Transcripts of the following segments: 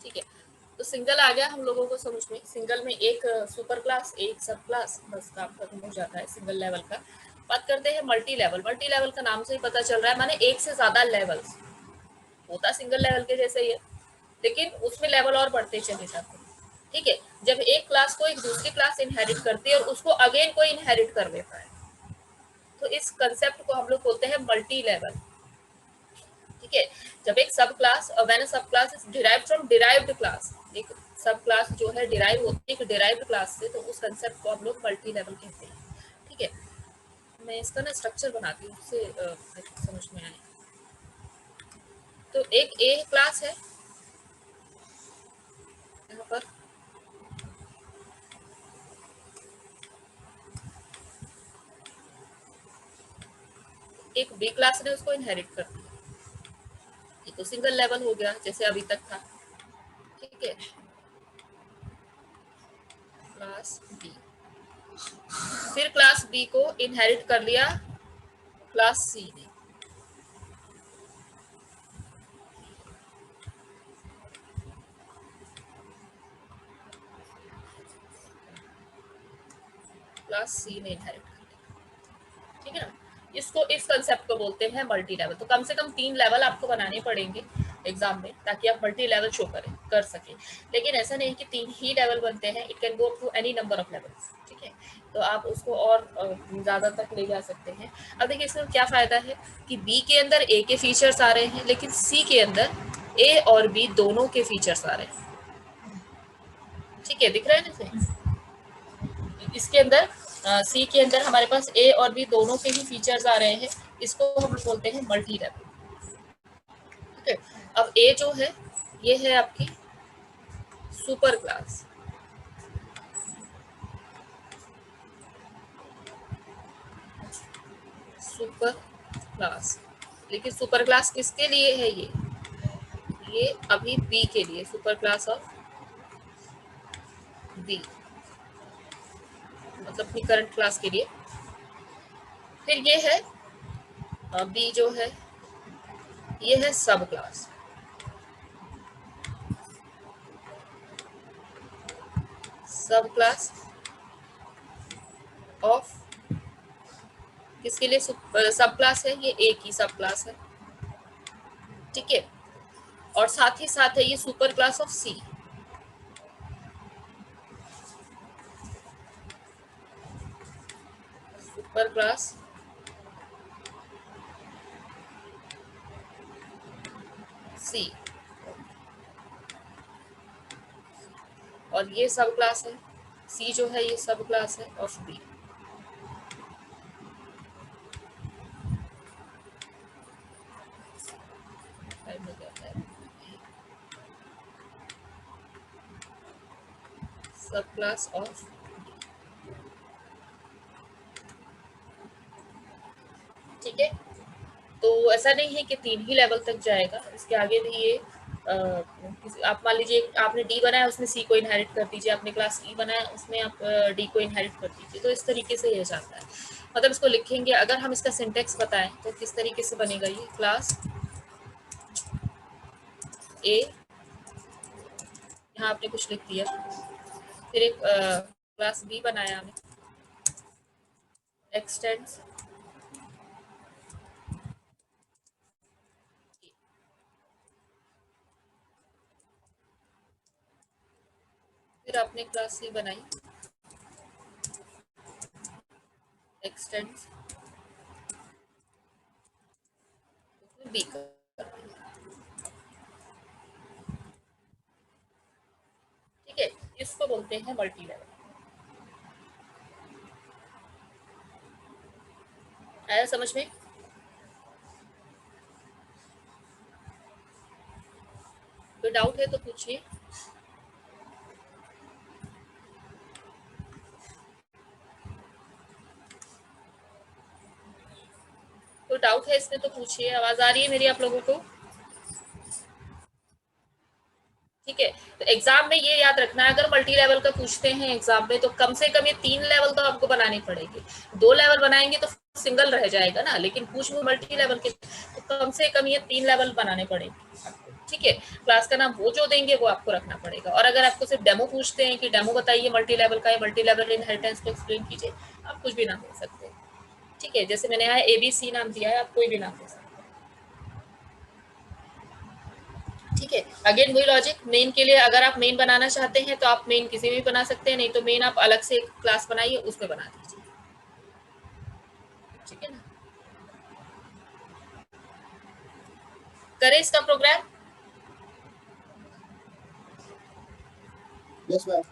ठीक है, तो सिंगल आ गया हम लोगों को समझ में। सिंगल में एक सुपर क्लास, एक सब क्लास, बस काम खत्म हो जाता है सिंगल लेवल का। बात करते हैं मल्टी लेवल। मल्टी लेवल का नाम से ही पता चल रहा है, माने एक से ज्यादा लेवल्स। होता सिंगल लेवल के जैसे ही है, लेकिन उसमें लेवल और बढ़ते चले जाते हैं। ठीक है, जब एक क्लास को एक दूसरी क्लास इनहेरिट करती है और उसको अगेन कोई इनहेरिट कर लेता है, तो इस कंसेप्ट को हम लोग बोलते हैं मल्टी लेवल। ठीक है, जब एक सब क्लास, व्हेन अ सब class is derived from derived class, एक सब क्लास जो है डिराइव होती है एक डिराइव्ड क्लास से, तो उस कंसेप्ट को हम लोग मल्टी लेवल कहते हैं। ठीक है, मैं इसका ना स्ट्रक्चर बनाती हूँ, उससे समझ में आए। तो एक ए क्लास है यहाँ पर, एक बी क्लास ने उसको इनहेरिट कर दिया, ये तो सिंगल लेवल हो गया जैसे अभी तक था। ठीक है, क्लास बी, फिर क्लास बी को इनहेरिट कर लिया क्लास सी ने। क्लास सी ने इनहेरिट कर लिया। ठीक है ना, इसको, इस कंसेप्ट को बोलते हैं मल्टी लेवल। तो कम से कम 3 लेवल आपको बनाने पड़ेंगे एग्जाम में, ताकि आप मल्टी लेवल शो कर सके। लेकिन ऐसा नहीं कि 3 ही लेवल बनते हैं, it can go up to any number of levels. ठीक है, तो आप उसको और ज्यादा तक ले जा सकते हैं। अब देखिए इसमें क्या फायदा है कि बी के अंदर ए के फीचर्स आ रहे हैं, लेकिन सी के अंदर ए और बी दोनों के फीचर्स आ रहे हैं। ठीक है, दिख रहा है ना, इसके अंदर सी के अंदर हमारे पास ए और बी दोनों के ही फीचर्स आ रहे हैं, इसको हम बोलते हैं मल्टी लेवल। ठीक है, अब ए जो है ये है आपकी सुपर क्लास। सुपर क्लास, लेकिन सुपर क्लास किसके लिए है? ये अभी बी के लिए, सुपर क्लास ऑफ बी, मतलब अपनी करंट क्लास के लिए। फिर ये है बी जो है ये है सब क्लास, सब क्लास ऑफ किसके लिए सब क्लास है? ये ए की सब क्लास है। ठीक है, और साथ ही साथ है ये super class of C. Super class C, और ये सब क्लास है, सी जो है ये सब क्लास है ऑफ बी। सब क्लास ऑफ, ठीक है, तो ऐसा नहीं है कि 3 ही लेवल तक जाएगा, इसके आगे भी ये आप मान लीजिए आपने डी बनाया उसमें सी को इनहेरिट कर दीजिए, आपने क्लास ई बनाया उसमें आप डी को इनहेरिट कर दीजिए, तो इस तरीके से ये जाता है। मतलब इसको लिखेंगे, अगर हम इसका सिंटेक्स बताएं तो किस तरीके से बनेगा ये, क्लास ए, यहाँ आपने कुछ लिख दिया, फिर एक क्लास बी बनाया हमने, एक्सटेंड्स फिर आपने क्लास सी बनाई, एक्सटेंड्स बी का। ठीक है, इसको बोलते हैं मल्टी लेवल। आया समझ में? कोई डाउट है तो पूछिए। कोई डाउट है इसमें तो पूछिए। आवाज आ रही है मेरी आप लोगों को? ठीक है, तो एग्जाम में ये याद रखना है, अगर मल्टी लेवल का पूछते हैं एग्जाम में तो कम से कम ये 3 लेवल तो आपको बनाने पड़ेंगे। 2 लेवल बनाएंगे तो सिंगल रह जाएगा ना, लेकिन पूछ में मल्टी लेवल के तो कम से कम ये 3 लेवल बनाने पड़ेंगे आपको। ठीक है, क्लास का नाम वो जो देंगे वो आपको रखना पड़ेगा। और अगर आपको सिर्फ डेमो पूछते हैं कि डेमो बताइए मल्टी लेवल का, या मल्टी लेवल इनहेरिटेंस को एक्सप्लेन कीजिए, आप कुछ भी नाम दे सकते हैं। ठीक है, जैसे मैंने यहाँ ABC नाम दिया है, आप कोई भी नाम दे सकते हैं। ठीक है, अगेन वही लॉजिक, मेन के लिए अगर आप मेन बनाना चाहते हैं तो आप मेन किसी में भी बना सकते हैं, नहीं तो मेन आप अलग से एक क्लास बनाइए, उसमें बना दीजिए। ठीक है ना, करें इसका program. Yes ma'am.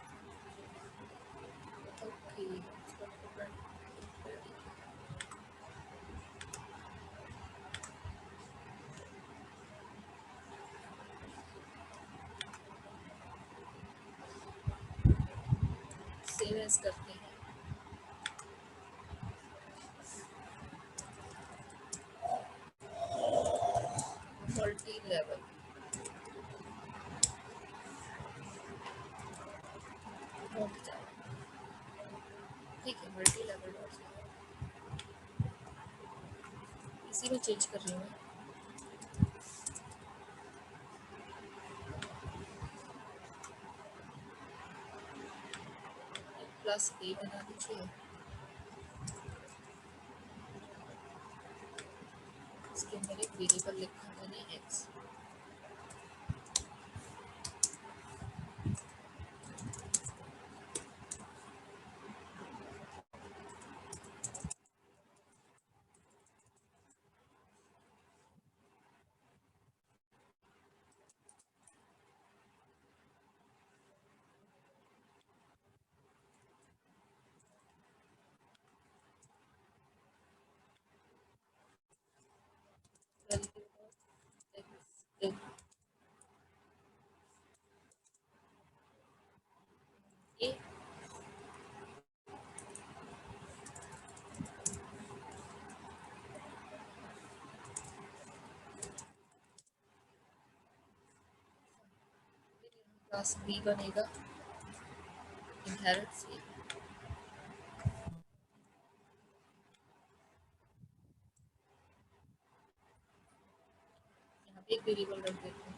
Save as करते हैं। मल्टी लेवल, ठीक है, मल्टी लेवल डॉट, इसी में चेंज कर रही हूँ मैं। प्लस ए बना दीजिए, इसके अंदर एक वेरिएबल लिखा मैंने एक्स। ए प्लस बी बनेगा इनहेरिट से। यहाँ पे एक वेरिएबल रख देते हैं।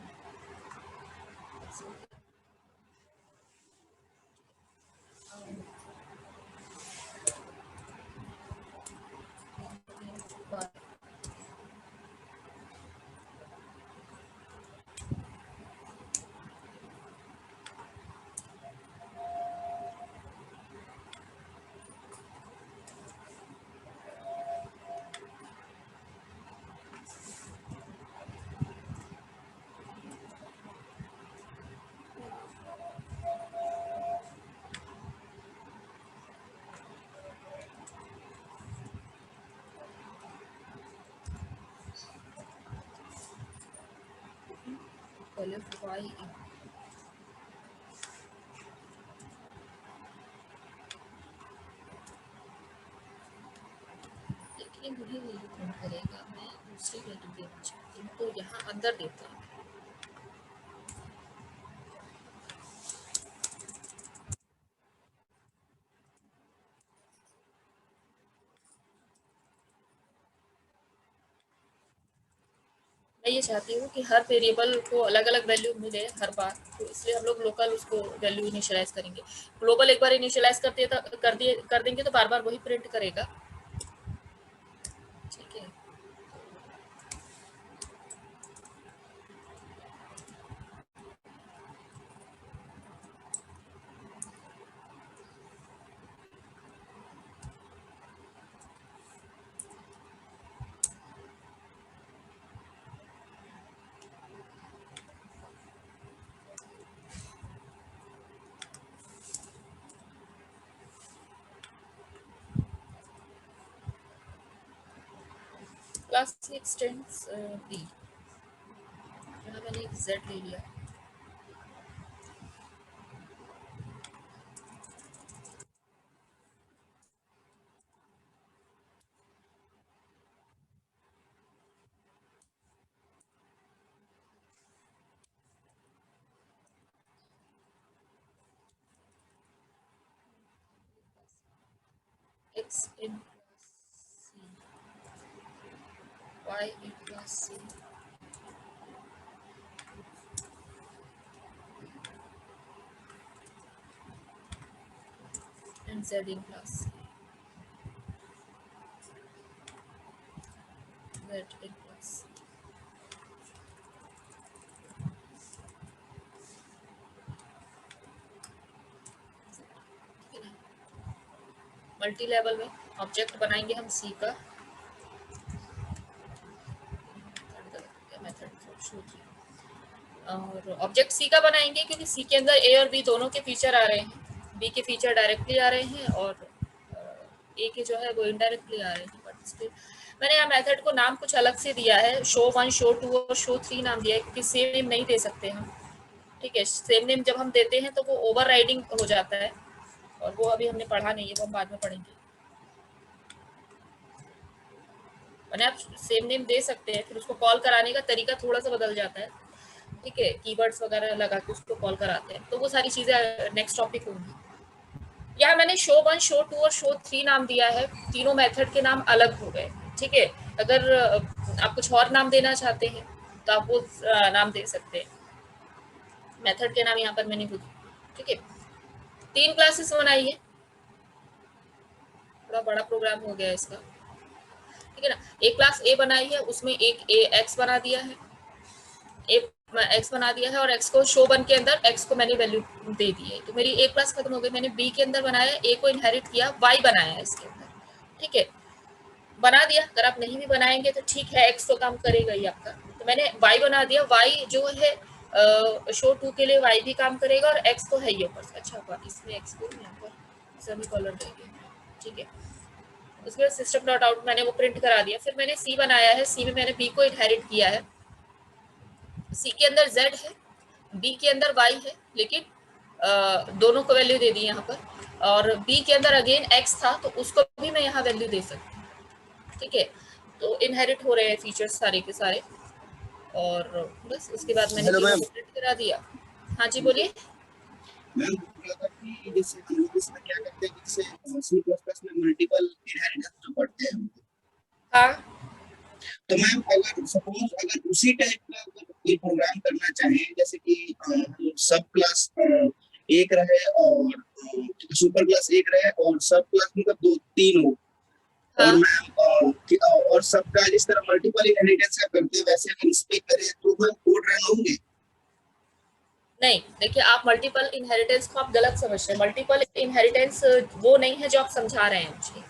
पहले वाई, लेकिन वही वैल्यू प्रिंट करेगा, मैं दूसरी वैल्यू देना चाहती हूँ तो यहाँ अंदर देते हैं। मैं ये चाहती हूँ कि हर वेरिएबल को अलग अलग वैल्यू मिले हर बार, तो इसलिए हम लोग लोकल उसको वैल्यू इनिशियलाइज करेंगे। ग्लोबल एक बार इनिशियलाइज कर देंगे तो बार बार वही प्रिंट करेगा। ठीक है, क्लास एक्सटेंड्स बी, यहाँ मैंने एक जेड ले लिया। X in plus C, Y in plus C, Z in class C, Z in class C. Multi level में ऑब्जेक्ट बनाएंगे हम सी का, और ऑब्जेक्ट सी का बनाएंगे क्योंकि सी के अंदर ए और बी दोनों के फीचर आ रहे हैं, बी के फीचर डायरेक्टली आ रहे हैं और ए के जो है वो इनडायरेक्टली आ रहे हैं। बट स्टिल मैंने यहाँ मेथड को नाम कुछ अलग से दिया है, शो 1, शो 2 और शो 3 नाम दिया है क्योंकि सेम नेम नहीं दे सकते हम। ठीक है, सेम नेम जब हम देते हैं तो वो ओवर राइडिंग हो जाता है और वो अभी हमने पढ़ा नहीं है, वो हम बाद में पढ़ेंगे। मैंने आप सेम नेम दे सकते हैं, फिर उसको कॉल कराने का तरीका थोड़ा सा बदल जाता है। ठीक है, कीवर्ड्स वगैरह लगा के उसको कॉल कराते हैं, तो वो सारी चीज़ें नेक्स्ट टॉपिक होंगी। यहाँ मैंने शो 1, शो 2 और शो 3 नाम दिया है, तीनों मेथड के नाम अलग हो गए। ठीक है, अगर आप कुछ और नाम देना चाहते हैं तो आप वो नाम दे सकते हैं, मेथड के नाम यहाँ पर मैंने खुद। ठीक है, 3 क्लासेस बनाई है, थोड़ा बड़ा प्रोग्राम हो गया इसका। ठीक है ना, एक क्लास ए बनाई है, उसमें एक ए एक्स बना दिया है, ए एक्स बना दिया है और एक्स को शो 1 के अंदर एक्स को मैंने वैल्यू दे दी है, तो मेरी एक क्लास खत्म हो गई। मैंने बी के अंदर बनाया, ए को इनहेरिट किया, वाई बनाया है इसके अंदर। ठीक है, बना दिया। अगर आप नहीं भी बनाएंगे तो ठीक है, एक्स तो काम करेगा ही आपका। तो मैंने वाई बना दिया, वाई जो है शो 2 के लिए वाई भी काम करेगा और एक्स तो है ही ऊपर से। अच्छा हुआ इसमें एक्स को यहाँ पर सेमी कॉलर देंगे। ठीक है, उसके बाद सिस्टम डॉट आउट मैंने वो प्रिंट करा दिया। फिर मैंने सी बनाया है, सी में मैंने बी को इनहेरिट किया है, सी के अंदर जेड है, बी के अंदर वाई है, लेकिन दोनों को वैल्यू दे दी यहाँ पर। और बी के अंदर अगेन एक्स था तो उसको भी मैं यहाँ वैल्यू दे सकती हूँ। ठीक है, तो इनहेरिट हो रहे हैं फीचर्स सारे के सारे। और बस उसके बाद मैंने हेलो तीनों मैम। को प्रिंट करा दिया। हाँ जी बोलिए। मैम बोल रहा था कि जैसे हम लोग इसमें क्या करते हैं कि जैसे सी प्लस प्लस में मल्टीपल इनहेरिटेंस जो पढ़ते हैं हम, हाँ तो मैम अगर सपोज अगर उसी टाइप का अगर कोई प्रोग्राम करना चाहें, जैसे कि सब क्लास एक रहे और सुपर क्लास एक रहे और सब क्लास मतलब दो तीन हो, और हाँ मैम और सबका जिस तरह मल्टीपल इनहेरिटेंस का करते हैं वैसे अगर इस पे करें तो मैम कोड रन होंगे? नहीं, देखिए आप मल्टीपल इनहेरिटेंस को आप गलत समझ रहे हैं। मल्टीपल इनहेरिटेंस वो नहीं है जो आप समझा रहे हैं मुझे।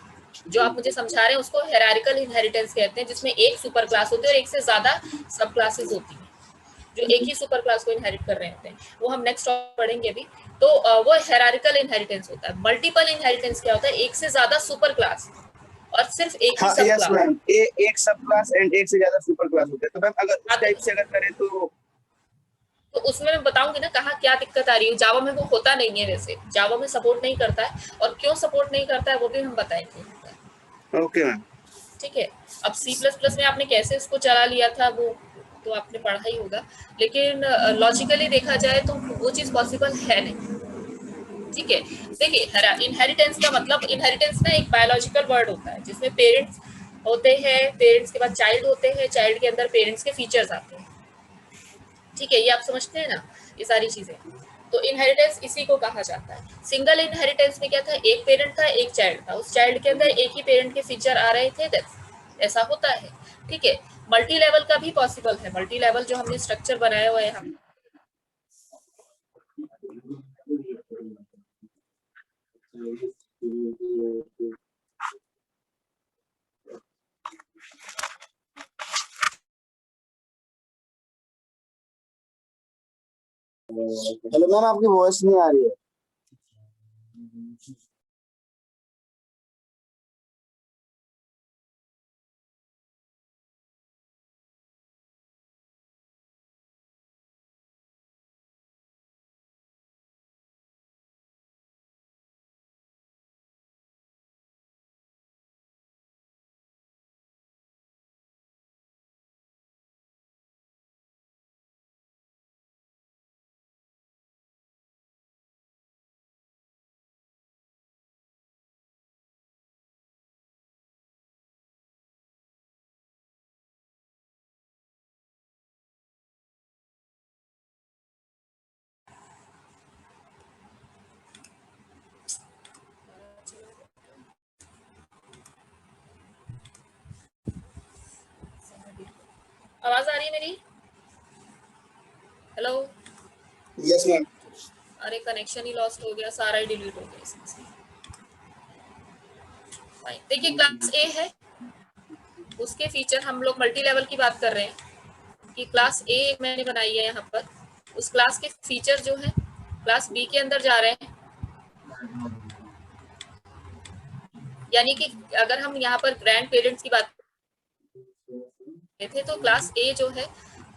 जो आप मुझे समझा रहे हैं उसको हेरारिकल इनहेरिटेंस कहते हैं, जिसमें एक सुपर क्लास होती है और एक से ज्यादा सब क्लासेस होती हैं जो एक ही सुपर क्लास को इनहेरिट कर रहे होते हैं। वो हम नेक्स्ट पढ़ेंगे अभी। तो वो हेरारिकल इनहेरिटेंस होता है। मल्टीपल इनहेरिटेंस क्या होता है? एक से ज्यादा सुपर क्लास और सिर्फ एक ही हाँ सब यस क्लास। मैम, एक सब क्लास एंड एक से ज्यादा सुपर क्लास होते हैं, तो मैम अगर उस टाइप से अगर करें तो तो उसमें मैं बताऊंगी ना कहाँ क्या दिक्कत आ रही है। जावा में वो होता नहीं है, वैसे जावा में सपोर्ट नहीं करता है, और क्यों सपोर्ट नहीं करता है वो भी हम बताएंगे। Okay ma'am. ठीक है, अब सी प्लस प्लस में आपने कैसे उसको चला लिया था वो तो आपने पढ़ा ही होगा, लेकिन लॉजिकली देखा जाए तो वो चीज़ पॉसिबल है नहीं। ठीक है, देखिए इनहेरिटेंस का मतलब, इनहेरिटेंस ना एक बायोलॉजिकल वर्ड होता है जिसमें पेरेंट्स होते हैं, पेरेंट्स के बाद चाइल्ड होते हैं, चाइल्ड के अंदर पेरेंट्स के फीचर्स आते हैं। ठीक है, ये आप समझते हैं ना, ये सारी चीजें। तो इनहेरिटेंस इसी को कहा जाता है। सिंगल इनहेरिटेंस में क्या था, एक पेरेंट था एक चाइल्ड था, उस चाइल्ड के अंदर एक ही पेरेंट के फीचर आ रहे थे, ऐसा होता है। ठीक है, मल्टी लेवल का भी पॉसिबल है। मल्टी लेवल जो हमने स्ट्रक्चर बनाया हुआ है हम, हेलो मैम, आपकी वॉइस नहीं आ रही है। आवाज आ रही है मेरी? हेलो? Yes ma'am. अरे कनेक्शन ही लॉस्ट हो गया, सारा ही डिलीट हो गया इसमें से। Fine. देखिए क्लास ए है, उसके फीचर हम लोग मल्टी लेवल की बात कर रहे हैं कि क्लास ए मैंने बनाई है यहाँ पर, उस क्लास के फीचर जो है क्लास बी के अंदर जा रहे हैं। यानी कि अगर हम यहाँ पर ग्रैंड पेरेंट्स की बात करते थे तो क्लास ए जो है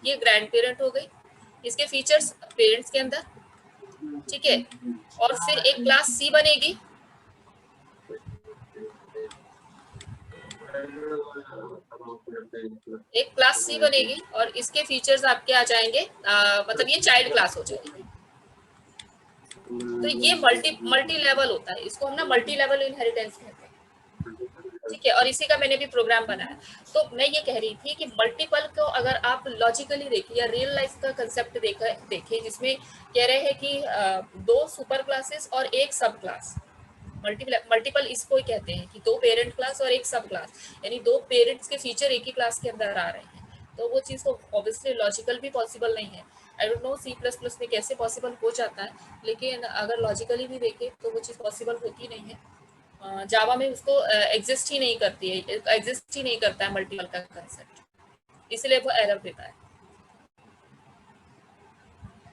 ये ग्रैंड पेरेंट हो गई, इसके फीचर्स पेरेंट्स के अंदर, ठीक है। और फिर एक क्लास सी बनेगी, एक क्लास सी बनेगी और इसके फीचर्स आपके आ जाएंगे, मतलब ये चाइल्ड क्लास हो जाएगी। तो ये मल्टी मल्टी लेवल होता है, इसको हम ना मल्टी लेवल इनहेरिटेंस कहते हैं, ठीक है। और इसी का मैंने भी प्रोग्राम बनाया। तो मैं ये कह रही थी कि मल्टीपल को अगर आप लॉजिकली देखें या रियल लाइफ का कंसेप्ट देखें जिसमें कह रहे हैं कि दो सुपर क्लासेस और एक सब क्लास, मल्टीपल इसको ही कहते हैं कि दो पेरेंट क्लास और एक सब क्लास, यानी दो पेरेंट्स के फीचर एक ही क्लास के अंदर आ रहे हैं। तो वो चीज़ तो ऑब्वियसली लॉजिकल भी पॉसिबल नहीं है। I don't know C plus plus में कैसे पॉसिबल हो जाता है, लेकिन अगर लॉजिकली भी देखें तो वो चीज़ पॉसिबल होती नहीं है। जावा में उसको एग्जिस्ट ही नहीं करती है, एग्जिस्ट ही नहीं करता है मल्टीपल का कंसेप्ट, इसलिए वो एरर देता है,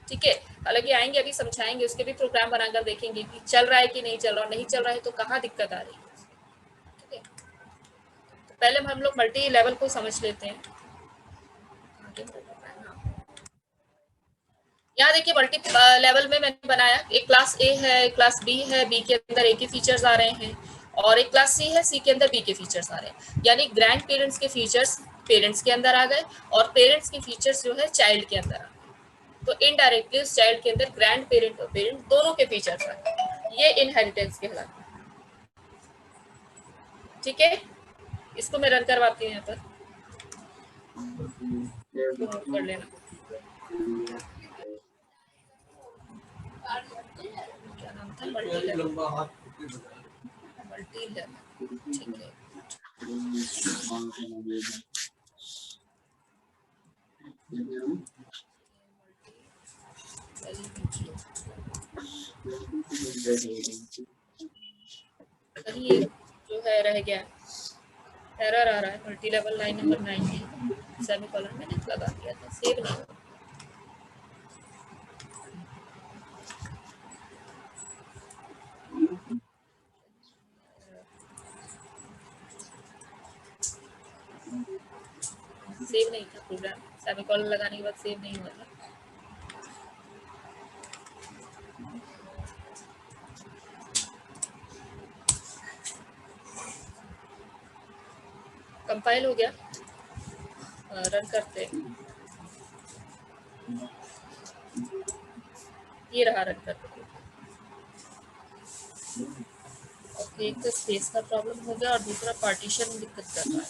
ठीक है। हालांकि आएंगे अभी समझाएंगे, उसके भी प्रोग्राम बनाकर देखेंगे कि चल रहा है कि नहीं चल रहा, नहीं चल रहा है तो कहाँ दिक्कत आ रही है, ठीक है। तो पहले हम लोग मल्टी लेवल को समझ लेते हैं। यहाँ देखिए मल्टी लेवल में मैंने बनाया, एक क्लास ए है, क्लास बी है, बी के अंदर ए के फीचर्स आ रहे हैं, और एक क्लास सी है, सी के अंदर बी के फीचर्स आ रहे हैं। यानी ग्रैंड पेरेंट्स के फीचर्स पेरेंट्स के अंदर आ गए और पेरेंट्स के फीचर्स जो है चाइल्ड के अंदर आ गए। तो इनडायरेक्टली उस चाइल्ड के अंदर ग्रैंड पेरेंट और पेरेंट दोनों के फीचर्स आ गए, ये इनहेरिटेंस कहलाता है, ठीक है। इसको मैं रन करवाती हूँ यहाँ पर, नोट कर लेना। क्या नाम था? मल्टी लेवल, मल्टी लेवल, ठीक है। कहीं ये जो है रह गया, एरर आ रहा है, मल्टी लेवल लाइन नंबर 9 में सेमीकोलन मैंने लगा दिया था, सेव नहीं हुआ। सेव नहीं था प्रोग्राम, सेमीकोलन लगाने के बाद सेव नहीं हुआ था। कंपाइल हो गया, रन करते हैं। ये रहा रन करते। ओके, एक तो स्पेस का प्रॉब्लम हो गया और दूसरा पार्टीशन दिक्कत कर रहा है।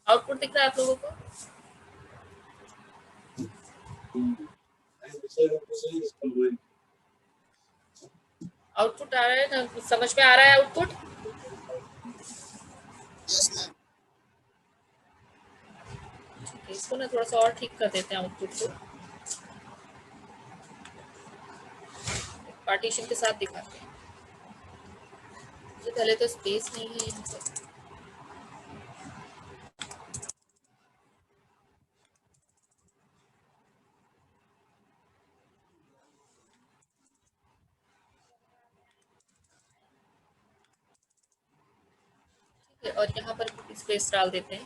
आउटपुट दिख रहा है आप लोगों को? आउटपुट आ रहा है ना, समझ में आ रहा है आउटपुट? ठीक है, इसको ना थोड़ा सा और ठीक कर देते हैं आउटपुट को, पार्टीशन के साथ दिखाते हैं। मुझे पहले तो स्पेस नहीं है यहाँ पर। और यहाँ पर स्पेस डाल देते हैं।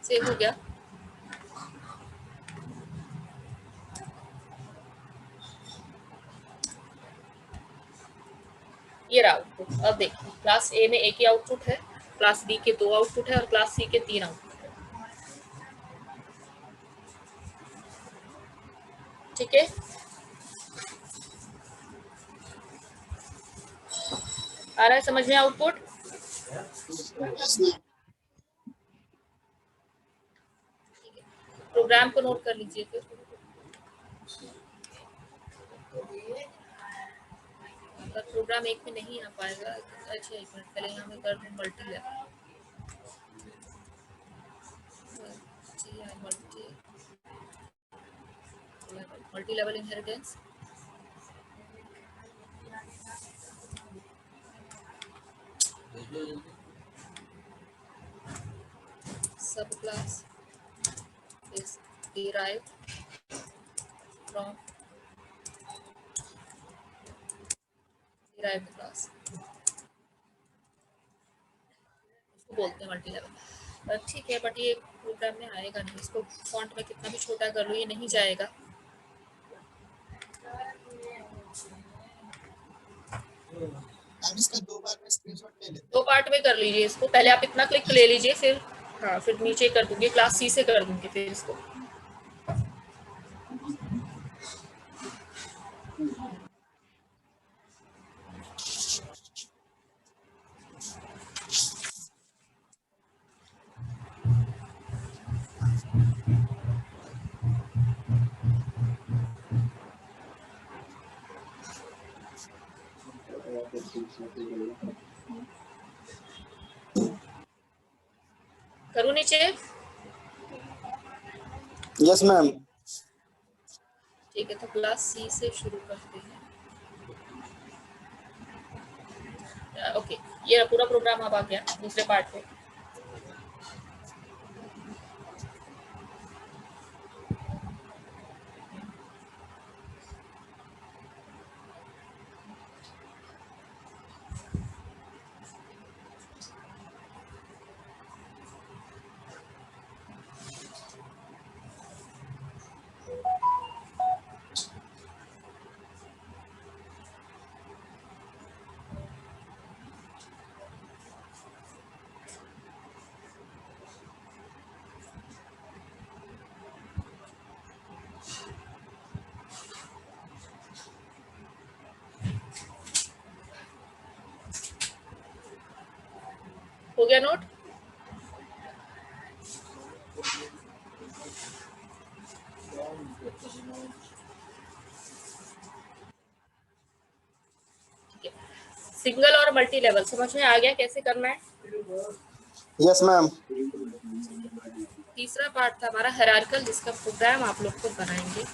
सेव हो गया। ये रहा आउटपुट। अब देखिए क्लास ए में एक ही आउटपुट है, क्लास बी के 2 आउटपुट है और क्लास सी के 3 आउटपुट है, ठीक है। आ रहा है समझ में आउटपुट? प्रोग्राम को नोट कर लीजिए फिर। अगर प्रोग्राम एक में नहीं आ पाएगा, अच्छा एक मिनट पहले यहाँ मैं कर दूँ multi level. Multi level inheritance, सब class is derived from derived class, इसको बोलते हैं मल्टी लेवल। ठीक है, बट ये प्रोग्राम में आएगा नहीं, इसको फॉन्ट में कितना भी छोटा कर लो ये नहीं जाएगा। इसका दो बार में स्क्रीनशॉट ले लेते हैं। दो पार्ट में कर लीजिए इसको, पहले आप इतना क्लिक ले लीजिए, फिर हाँ फिर नीचे कर दूंगी, क्लास सी से कर दूंगी फिर इसको। करूँ नीचे? Yes ma'am. ठीक है, तो क्लास सी से शुरू करते हैं। ओके, ये पूरा प्रोग्राम अब आ गया दूसरे पार्ट पे। हो गया नोट? सिंगल और मल्टी लेवल समझ में आ गया कैसे करना है? Yes ma'am. तीसरा पार्ट था हमारा हायरार्किकल, जिसका प्रोग्राम आप लोग खुद बनाएंगे।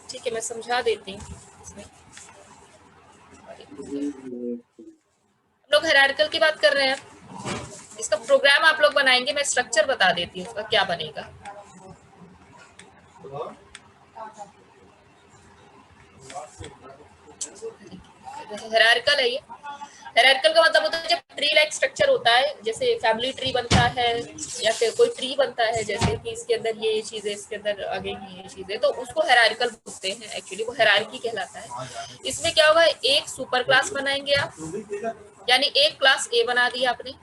ठीक है, मैं समझा देती हूँ इसमें। हम लोग हायरार्किकल की बात कर रहे हैं, इसका प्रोग्राम आप लोग बनाएंगे, मैं स्ट्रक्चर बता देती हूँ उसका क्या बनेगा। हायरार्किकल है ये। हायरार्किकल का मतलब होता है जब ट्री लाइक स्ट्रक्चर होता है, जैसे फैमिली ट्री बनता है या फिर कोई ट्री बनता है, जैसे कि इसके अंदर ये चीज है, इसके अंदर आगे ये चीज है, तो उसको हायरार्किकल बोलते हैं। एक्चुअली वो हायरार्की कहलाता है। इसमें क्या होगा, एक सुपर क्लास बनाएंगे आप, यानी एक क्लास ए बना दिया आपने,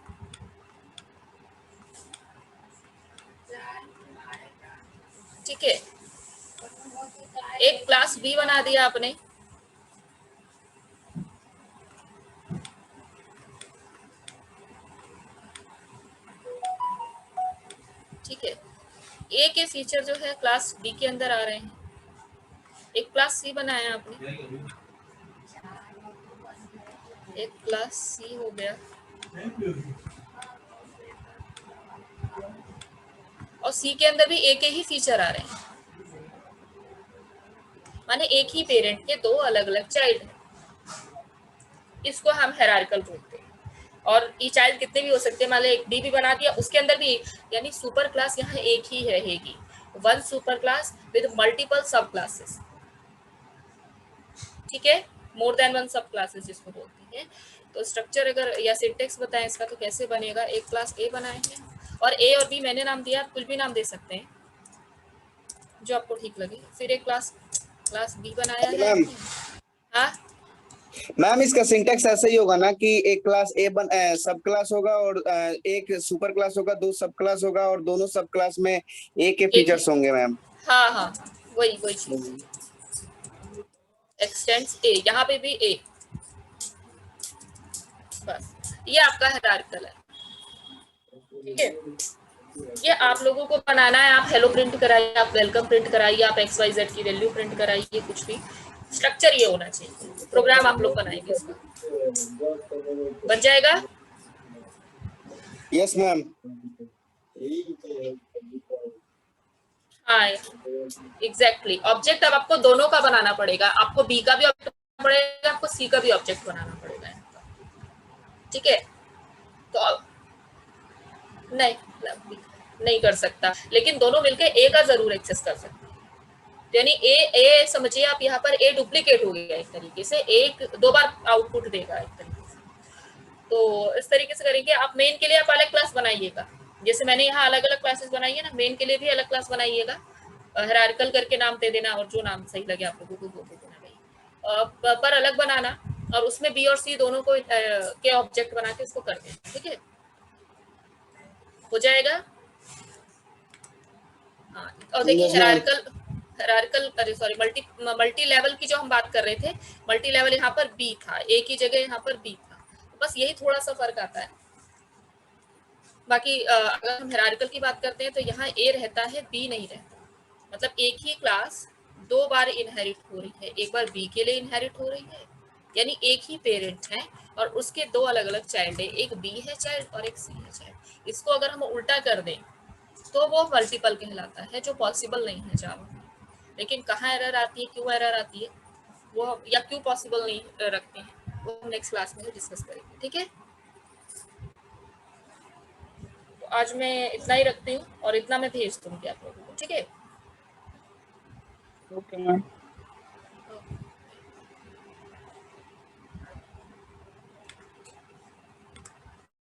ठीक है, एक क्लास बी बना दिया आपने, ठीक है। ए के फीचर जो है क्लास बी के अंदर आ रहे हैं। एक क्लास सी बनाया आपने, एक क्लास सी हो गया, और सी के अंदर भी ए के ही फीचर आ रहे हैं, माने एक ही पेरेंट के दो अलग अलग चाइल्ड हैं। इसको हम हायरार्किकल बोलते हैं। और ई चाइल्ड कितने भी हो सकते हैं, मान लो एक डी भी बना दिया, उसके अंदर भी यानी सुपर क्लास यहाँ एक ही रहेगी, one super class with multiple सब क्लासेस, ठीक है, मोर देन वन सब क्लासेस जिसको बोलते हैं। तो स्ट्रक्चर अगर या सिंटेक्स बताएं इसका तो कैसे बनेगा, एक क्लास ए बनाए हैं और ए और बी मैंने नाम दिया, आप कुछ भी नाम दे सकते हैं जो आपको ठीक लगे। फिर एक क्लास बी बनाया है। हाँ मैम इसका सिंटेक्स ऐसा ही होगा ना कि एक क्लास ए सब क्लास होगा और एक सुपर क्लास होगा, दो सब क्लास होगा और दोनों सब क्लास में ए के फीचर्स होंगे मैम। हाँ हाँ वही चीज, एक्सटेंड्स ए, यहाँ पे भी ए, ये आपका हायरार्किकल है, ठीक है। ये आप लोगों को बनाना है, आप हेलो प्रिंट कराइए, आप वेलकम प्रिंट कराइए, आप XYZ की वैल्यू प्रिंट कराइए, कुछ भी स्ट्रक्चर ये होना चाहिए, प्रोग्राम आप लोग बनाएंगे इसका, बन जाएगा। Yes ma'am. हाँ एग्जैक्टली, ऑब्जेक्ट अब आपको दोनों का बनाना पड़ेगा, आपको बी का भी ऑब्जेक्ट बनाना पड़ेगा, आपको सी का भी ऑब्जेक्ट बनाना पड़ेगा, ठीक है। तो नहीं नहीं कर सकता, लेकिन दोनों मिलकर ए का जरूर एक्सेस कर सकते हैं। यानी ए समझिए आप, यहाँ पर ए डुप्लीकेट हो गया एक तरीके से, एक दो बार आउटपुट देगा एक तरीके से। तो इस तरीके से करेंगे। आप मेन के लिए आप अलग क्लास बनाइएगा, जैसे मैंने यहाँ अलग अलग क्लासेस बनाई है ना, मेन के लिए भी अलग क्लास बनाइएगा, हायरार्किकल करके नाम दे देना, और जो नाम सही लगे आप लोगों को वो दे देना भाई, पर अलग बनाना, और उसमें बी और सी दोनों को के ऑब्जेक्ट बना के इसको कर देना, ठीक है, हो जाएगा। हाँ, और देखिए यस मैम। हायरार्किकल अरे सॉरी मल्टी लेवल की जो हम बात कर रहे थे, मल्टी लेवल यहाँ पर बी था, ए की जगह यहाँ पर बी था, बस यही थोड़ा सा फर्क आता है। बाकी अगर हम हायरार्किकल की बात करते हैं तो यहाँ ए रहता है, बी नहीं रहता, मतलब एक ही क्लास दो बार इनहेरिट हो रही है, एक बार बी के लिए इनहेरिट हो रही है, यानी एक ही पेरेंट है और उसके दो अलग अलग चाइल्ड है, एक बी है चाइल्ड और एक सी है चाइल्ड। इसको अगर हम उल्टा कर दें तो वो मल्टीपल कहलाता है, जो पॉसिबल नहीं है जावा में। लेकिन कहाँ एरर आती है, क्यों एरर आती है, वो या क्यों पॉसिबल नहीं रखते हैं, वो हम नेक्स्ट क्लास में डिस्कस करेंगे, ठीक है। तो आज मैं इतना ही रखती हूँ, और इतना मैं भेज दूंगी आप लोगों को, ठीक है। Okay ma'am.